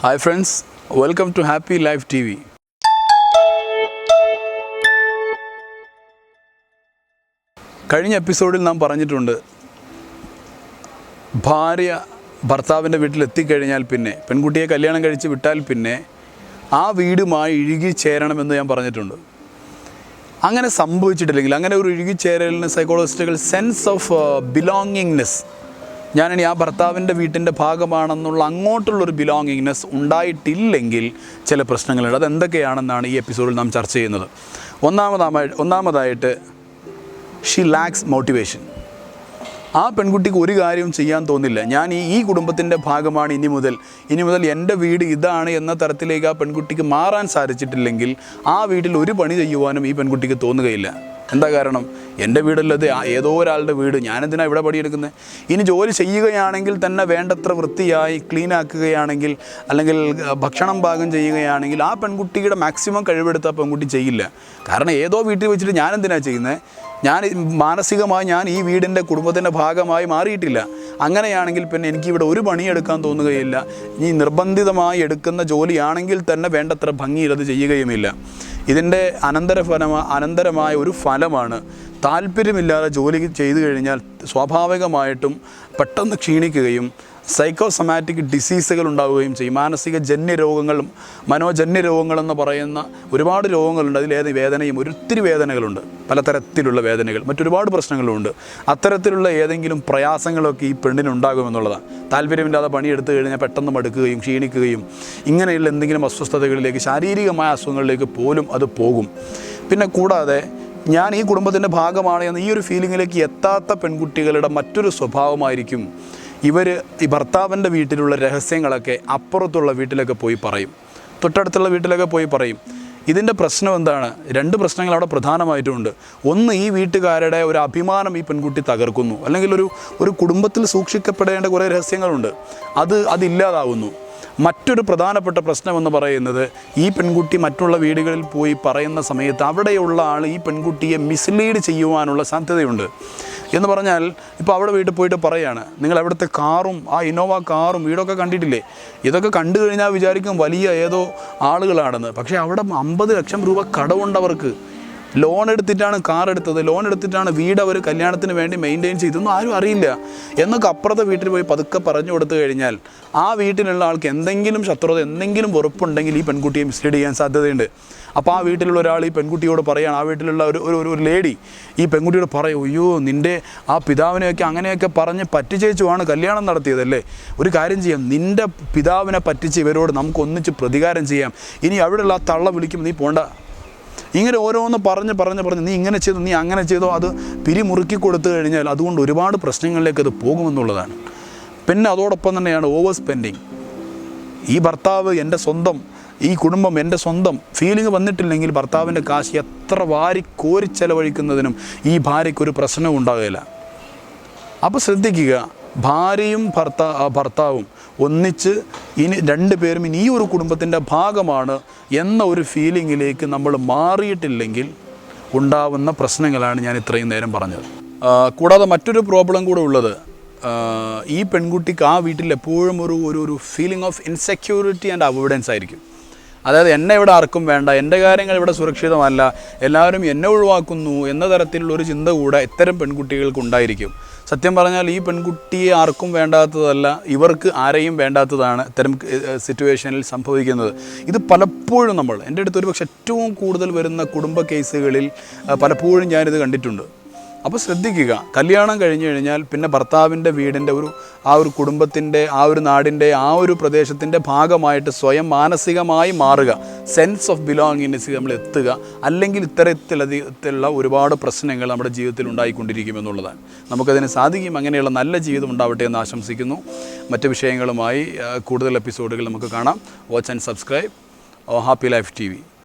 Hi friends, welcome to Happy Life TV. കഴിഞ്ഞ എപ്പിസോഡിൽ നാം പറഞ്ഞിട്ടുണ്ട്, ഭാര്യ ഭർത്താവിൻ്റെ വീട്ടിലെത്തിക്കഴിഞ്ഞാൽ പിന്നെ പെൺകുട്ടിയെ കല്യാണം കഴിച്ച് വിട്ടാൽ പിന്നെ ആ വീടുമായി ഇഴുകിച്ചേരണമെന്ന് ഞാൻ പറഞ്ഞിട്ടുണ്ട്. അങ്ങനെ സംഭവിച്ചിട്ടില്ലെങ്കിൽ, അങ്ങനെ ഒരു ഇഴുകിച്ചേരലിന് സൈക്കോളജിസ്റ്റുകൾ സെൻസ് ഓഫ് ബിലോങ്ങിങ്നെസ്, ഞാനിനി ആ ഭർത്താവിൻ്റെ വീട്ടിൻ്റെ ഭാഗമാണെന്നുള്ള അങ്ങോട്ടുള്ളൊരു ബിലോങ്ങിങ്നെസ് ഉണ്ടായിട്ടില്ലെങ്കിൽ ചില പ്രശ്നങ്ങളുണ്ട്. അതെന്തൊക്കെയാണെന്നാണ് ഈ എപ്പിസോഡിൽ നാം ചർച്ച ചെയ്യുന്നത്. ഒന്നാമതായിട്ട് ഷീ ലാക്സ് മോട്ടിവേഷൻ. ആ പെൺകുട്ടിക്ക് ഒരു കാര്യവും ചെയ്യാൻ തോന്നില്ല. ഞാൻ ഈ കുടുംബത്തിൻ്റെ ഭാഗമാണ് ഇനി മുതൽ എൻ്റെ വീട് ഇതാണ് എന്ന തരത്തിലേക്ക് ആ പെൺകുട്ടിക്ക് മാറാൻ സാധിച്ചിട്ടില്ലെങ്കിൽ ആ വീട്ടിൽ ഒരു പണി ചെയ്യുവാനും ഈ പെൺകുട്ടിക്ക് തോന്നുകയില്ല. എന്താ കാരണം? എൻ്റെ വീടല്ലത് ഏതോ ഒരാളുടെ വീട്, ഞാനെന്തിനാണ് ഇവിടെ പണിയെടുക്കുന്നത്? ഇനി ജോലി ചെയ്യുകയാണെങ്കിൽ തന്നെ വേണ്ടത്ര വൃത്തിയായി ക്ലീനാക്കുകയാണെങ്കിൽ, അല്ലെങ്കിൽ ഭക്ഷണം പാകം ചെയ്യുകയാണെങ്കിൽ ആ പെൺകുട്ടിയുടെ മാക്സിമം കഴിവെടുത്ത് ആ പെൺകുട്ടി ചെയ്യില്ല. കാരണം ഏതോ വീട്ടിൽ വെച്ചിട്ട് ഞാനെന്തിനാണ് ചെയ്യുന്നത്? മാനസികമായി ഞാൻ ഈ വീടിൻ്റെ കുടുംബത്തിൻ്റെ ഭാഗമായി മാറിയിട്ടില്ല. അങ്ങനെയാണെങ്കിൽ പിന്നെ എനിക്കിവിടെ ഒരു പണിയെടുക്കാൻ തോന്നുകയില്ല. ഈ നിർബന്ധിതമായി എടുക്കുന്ന ജോലിയാണെങ്കിൽ തന്നെ വേണ്ടത്ര ഭംഗിയിൽ അത് ചെയ്യുകയുമില്ല. ഇതിൻ്റെ അനന്തരമായ ഒരു ഫലമാണ്, താല്പര്യമില്ലാതെ ജോലി ചെയ്തു കഴിഞ്ഞാൽ സ്വാഭാവികമായിട്ടും പെട്ടെന്ന് ക്ഷീണിക്കുകയും സൈക്കോസൊമാറ്റിക് ഡിസീസുകൾ ഉണ്ടാവുകയും ചെയ്യും. മാനസിക ജന്യരോഗങ്ങളും മനോജന്യരോഗങ്ങളെന്ന് പറയുന്ന ഒരുപാട് രോഗങ്ങളുണ്ട്. അതിലേത് വേദനയും ഒത്തിരി വേദനകളുണ്ട്, പലതരത്തിലുള്ള വേദനകൾ, മറ്റൊരുപാട് പ്രശ്നങ്ങളുമുണ്ട്. അത്തരത്തിലുള്ള ഏതെങ്കിലും പ്രയാസങ്ങളൊക്കെ ഈ പെണ്ണിനുണ്ടാകുമെന്നുള്ളതാണ്. താല്പര്യമില്ലാതെ പണിയെടുത്തു കഴിഞ്ഞാൽ പെട്ടെന്ന് മടുക്കുകയും ക്ഷീണിക്കുകയും ഇങ്ങനെയുള്ള എന്തെങ്കിലും അസ്വസ്ഥതകളിലേക്ക്, ശാരീരികമായ അസുഖങ്ങളിലേക്ക് പോലും അത് പോകും. പിന്നെ കൂടാതെ ഞാൻ ഈ കുടുംബത്തിൻ്റെ ഭാഗമാണ് എന്ന ഈ ഒരു ഫീലിങ്ങിലേക്ക് എത്താത്ത പെൺകുട്ടികളുടെ മറ്റൊരു സ്വഭാവമായിരിക്കും, ഇവർ ഈ ഭർത്താവിൻ്റെ വീട്ടിലുള്ള രഹസ്യങ്ങളൊക്കെ അപ്പുറത്തുള്ള വീട്ടിലൊക്കെ പോയി പറയും, തൊട്ടടുത്തുള്ള വീട്ടിലൊക്കെ പോയി പറയും. ഇതിൻ്റെ പ്രശ്നം എന്താണ്? രണ്ട് പ്രശ്നങ്ങൾ അവിടെ പ്രധാനമായിട്ടുമുണ്ട്. ഒന്ന്, ഈ വീട്ടുകാരുടെ ഒരു അഭിമാനം ഈ പെൺകുട്ടി തകർക്കുന്നു. അല്ലെങ്കിൽ ഒരു കുടുംബത്തിൽ സൂക്ഷിക്കപ്പെടേണ്ട കുറേ രഹസ്യങ്ങളുണ്ട്, അതില്ലാതാവുന്നു. മറ്റൊരു പ്രധാനപ്പെട്ട പ്രശ്നമെന്ന് പറയുന്നത്, ഈ പെൺകുട്ടി മറ്റുള്ള വീടുകളിൽ പോയി പറയുന്ന സമയത്ത് അവിടെയുള്ള ആൾ ഈ പെൺകുട്ടിയെ മിസ്ലീഡ് ചെയ്യുവാനുള്ള സാധ്യതയുണ്ട്. എന്ന് പറഞ്ഞാൽ, ഇപ്പോൾ അവിടെ വീട്ടിൽ പോയിട്ട് പറയുകയാണ്, നിങ്ങൾ അവിടുത്തെ കാറും ആ ഇന്നോവ കാറും വീടൊക്കെ കണ്ടിട്ടില്ലേ? ഇതൊക്കെ കണ്ടു കഴിഞ്ഞാൽ വിചാരിക്കും വലിയ ഏതോ ആളുകളാണെന്ന്. പക്ഷേ അവിടെ 50 ലക്ഷം രൂപ കടമുണ്ടവർക്ക്. ലോൺ എടുത്തിട്ടാണ് കാർ എടുത്തത്, ലോൺ എടുത്തിട്ടാണ് വീട് അവർ കല്യാണത്തിന് വേണ്ടി മെയിൻറ്റെയിൻ ചെയ്തൊന്നും ആരും അറിയില്ല എന്നൊക്കെ അപ്പുറത്തെ വീട്ടിൽ പോയി പതുക്കെ പറഞ്ഞു കൊടുത്തു കഴിഞ്ഞാൽ ആ വീട്ടിലുള്ള ആൾക്ക് എന്തെങ്കിലും ശത്രുത, എന്തെങ്കിലും വെറുപ്പുണ്ടെങ്കിൽ ഈ പെൺകുട്ടിയെ മിസ്ലീഡ് ചെയ്യാൻ സാധ്യതയുണ്ട്. അപ്പോൾ ആ വീട്ടിലുള്ള ഒരാൾ ഈ പെൺകുട്ടിയോട് പറയുകയാണ്, ആ വീട്ടിലുള്ള ഒരു ലേഡി ഈ പെൺകുട്ടിയോട് പറയും, അയ്യോ നിൻ്റെ ആ പിതാവിനെയൊക്കെ അങ്ങനെയൊക്കെ പറഞ്ഞ് പറ്റിച്ചേച്ചുമാണ് കല്യാണം നടത്തിയതല്ലേ, ഒരു കാര്യം ചെയ്യാം, നിൻ്റെ പിതാവിനെ പറ്റിച്ച് ഇവരോട് നമുക്ക് ഒന്നിച്ച് പ്രതികാരം ചെയ്യാം, ഇനി അവിടെയുള്ള ആ തള്ള വിളിക്കുമ്പോൾ നീ പോണ്ട. ഇങ്ങനെ ഓരോന്ന് പറഞ്ഞ് നീ ഇങ്ങനെ ചെയ്തു, നീ അങ്ങനെ ചെയ്തോ, അത് പിരിമുറുക്കി കൊടുത്തു കഴിഞ്ഞാൽ അതുകൊണ്ട് ഒരുപാട് പ്രശ്നങ്ങളിലേക്ക് അത് പോകുമെന്നുള്ളതാണ്. പിന്നെ അതോടൊപ്പം തന്നെയാണ് ഓവർ സ്പെൻഡിങ്. ഈ ഭർത്താവ് എൻ്റെ സ്വന്തം, ഈ കുടുംബം എൻ്റെ സ്വന്തം ഫീലിംഗ് വന്നിട്ടില്ലെങ്കിൽ ഭർത്താവിൻ്റെ കാശ് എത്ര വാരി ചെലവഴിക്കുന്നതിനും ഈ ഭാര്യയ്ക്കൊരു പ്രശ്നവും ഉണ്ടാകില്ല. അപ്പോൾ ശ്രദ്ധിക്കുക, ഭാര്യയും ഭർത്താവും ഒന്നിച്ച് ഇനി രണ്ടുപേരും ഇനി ഈ ഒരു കുടുംബത്തിൻ്റെ ഭാഗമാണ് എന്ന ഒരു ഫീലിങ്ങിലേക്ക് നമ്മൾ മാറിയിട്ടില്ലെങ്കിൽ ഉണ്ടാവുന്ന പ്രശ്നങ്ങളാണ് ഞാൻ ഇത്രയും നേരം പറഞ്ഞത്. കൂടാതെ മറ്റൊരു പ്രോബ്ലം കൂടെ ഉള്ളത്, ഈ പെൺകുട്ടിക്ക് ആ വീട്ടിൽ എപ്പോഴും ഒരു feeling of insecurity and avoidance ആയിരിക്കും. അതായത് എന്നെ ഇവിടെ ആർക്കും വേണ്ട, എൻ്റെ കാര്യങ്ങൾ ഇവിടെ സുരക്ഷിതമല്ല, എല്ലാവരും എന്നെ ഒഴിവാക്കുന്നു എന്ന തരത്തിലുള്ളൊരു ചിന്ത കൂടെ ഇത്തരം പെൺകുട്ടികൾക്ക് ഉണ്ടായിരിക്കും. സത്യം പറഞ്ഞാൽ ഈ പെൺകുട്ടിയെ ആർക്കും വേണ്ടാത്തതല്ല, ഇവർക്ക് ആരെയും വേണ്ടാത്തതാണ് ഇത്തരം സിറ്റുവേഷനിൽ സംഭവിക്കുന്നത്. ഇത് പലപ്പോഴും എൻ്റെ അടുത്ത് ഒരുപക്ഷെ ഏറ്റവും കൂടുതൽ വരുന്ന കുടുംബ കേസുകളിൽ പലപ്പോഴും ഞാനിത് കണ്ടിട്ടുണ്ട്. അപ്പോൾ ശ്രദ്ധിക്കുക, കല്യാണം കഴിഞ്ഞു കഴിഞ്ഞാൽ പിന്നെ ഭർത്താവിൻ്റെ വീടിൻ്റെ ആ ഒരു കുടുംബത്തിൻ്റെ, ആ ഒരു നാടിൻ്റെ, ആ ഒരു പ്രദേശത്തിൻ്റെ ഭാഗമായിട്ട് സ്വയം മാനസികമായി മാറുക, സെൻസ് ഓഫ് ബിലോങ്ങിങ്നെസ് നമ്മൾ എത്തുക. അല്ലെങ്കിൽ ഇത്തരത്തിലുള്ള ഒരുപാട് പ്രശ്നങ്ങൾ നമ്മുടെ ജീവിതത്തിൽ ഉണ്ടായിക്കൊണ്ടിരിക്കുമെന്നുള്ളതാണ്. നമുക്കതിന് സാധിക്കും. അങ്ങനെയുള്ള നല്ല ജീവിതം ഉണ്ടാവട്ടെ എന്ന് ആശംസിക്കുന്നു. മറ്റ് വിഷയങ്ങളുമായി കൂടുതൽ എപ്പിസോഡുകൾ നമുക്ക് കാണാം. Watch and subscribe happy life TV.